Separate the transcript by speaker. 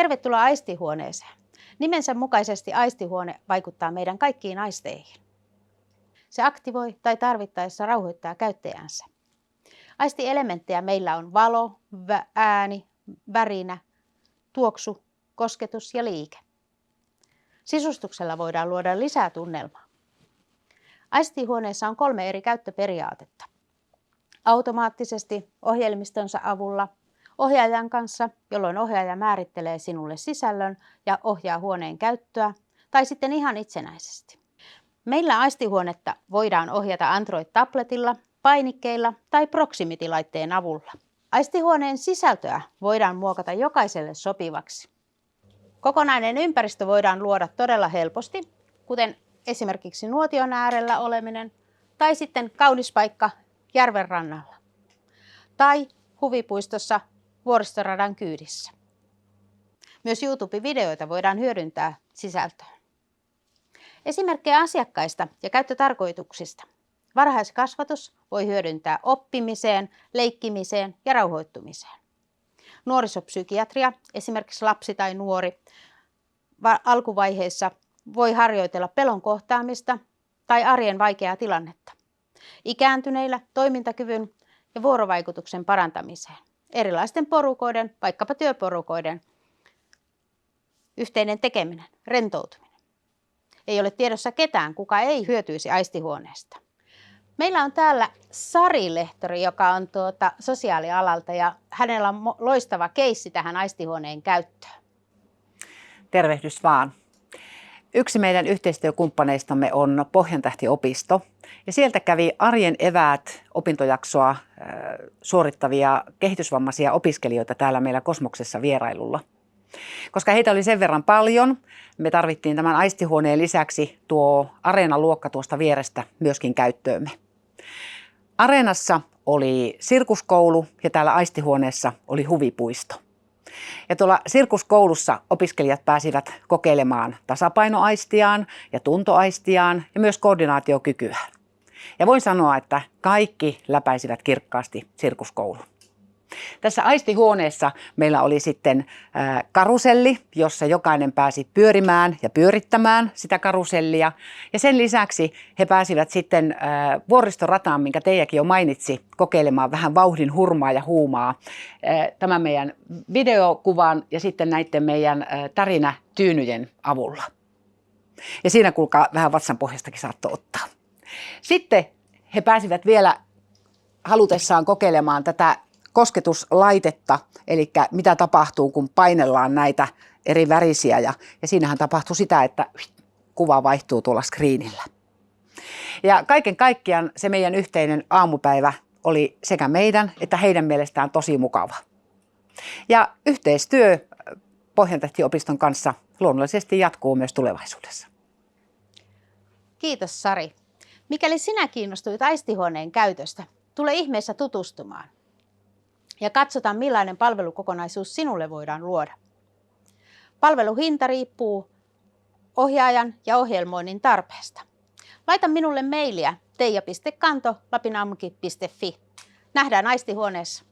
Speaker 1: Tervetuloa aistihuoneeseen. Nimensä mukaisesti aistihuone vaikuttaa meidän kaikkiin aisteihin. Se aktivoi tai tarvittaessa rauhoittaa käyttäjänsä. Aistielementtejä meillä on valo, ääni, värinä, tuoksu, kosketus ja liike. Sisustuksella voidaan luoda lisää tunnelmaa. Aistihuoneessa on 3 eri käyttöperiaatetta. Automaattisesti ohjelmistonsa avulla, ohjaajan kanssa, jolloin ohjaaja määrittelee sinulle sisällön ja ohjaa huoneen käyttöä, tai sitten ihan itsenäisesti. Meillä aistihuonetta voidaan ohjata Android-tabletilla, painikkeilla tai Proximity-laitteen avulla. Aistihuoneen sisältöä voidaan muokata jokaiselle sopivaksi. Kokonainen ympäristö voidaan luoda todella helposti, kuten esimerkiksi nuotion äärellä oleminen tai sitten kaunis paikka järven rannalla tai huvipuistossa vuoristoradan kyydissä. Myös YouTube-videoita voidaan hyödyntää sisältöön. Esimerkkejä asiakkaista ja käyttötarkoituksista. Varhaiskasvatus voi hyödyntää oppimiseen, leikkimiseen ja rauhoittumiseen. Nuorisopsykiatria, esimerkiksi lapsi tai nuori, alkuvaiheessa voi harjoitella pelon kohtaamista tai arjen vaikeaa tilannetta. Ikääntyneillä toimintakyvyn ja vuorovaikutuksen parantamiseen. Erilaisten porukoiden, vaikkapa työporukoiden, yhteinen tekeminen, rentoutuminen. Ei ole tiedossa ketään, kuka ei hyötyisi aistihuoneesta. Meillä on täällä Sari Lehtori, joka on sosiaalialalta ja hänellä on loistava keissi tähän aistihuoneen käyttöön.
Speaker 2: Tervehdys vaan. Yksi meidän yhteistyökumppaneistamme on Pohjantähti-opisto ja sieltä kävi Arjen eväät opintojaksoa suorittavia kehitysvammaisia opiskelijoita täällä meillä Kosmoksessa vierailulla. Koska heitä oli sen verran paljon, me tarvittiin tämän aistihuoneen lisäksi tuo Areena-luokka tuosta vierestä myöskin käyttöömme. Areenassa oli sirkuskoulu ja täällä aistihuoneessa oli huvipuisto. Ja tuolla sirkuskoulussa opiskelijat pääsivät kokeilemaan tasapainoaistiaan ja tuntoaistiaan ja myös koordinaatiokykyä. Ja voin sanoa, että kaikki läpäisivät kirkkaasti sirkuskoulun. Tässä aistihuoneessa meillä oli sitten karuselli, jossa jokainen pääsi pyörimään ja pyörittämään sitä karusellia. Ja sen lisäksi he pääsivät sitten vuoristorataan, minkä Teijakin jo mainitsi, kokeilemaan vähän vauhdin hurmaa ja huumaa tämän meidän videokuvan ja sitten näiden meidän tärinätyynyjen avulla. Ja siinä kuulkaa vähän vatsanpohjastakin saattoi ottaa. Sitten he pääsivät vielä halutessaan kokeilemaan tätä kosketuslaitetta, eli mitä tapahtuu, kun painellaan näitä eri värisiä. Ja siinähän tapahtui sitä, että kuva vaihtuu tuolla screenillä. Ja kaiken kaikkiaan se meidän yhteinen aamupäivä oli sekä meidän että heidän mielestään tosi mukava. Ja yhteistyö Pohjantähti-opiston kanssa luonnollisesti jatkuu myös tulevaisuudessa.
Speaker 1: Kiitos Sari. Mikäli sinä kiinnostuit aistihuoneen käytöstä, tule ihmeessä tutustumaan. Ja katsotaan, millainen palvelukokonaisuus sinulle voidaan luoda. Palveluhinta riippuu ohjaajan ja ohjelmoinnin tarpeesta. Laita minulle mailia teija.kanto@lapinaamukit.fi. Nähdään aistihuoneessa.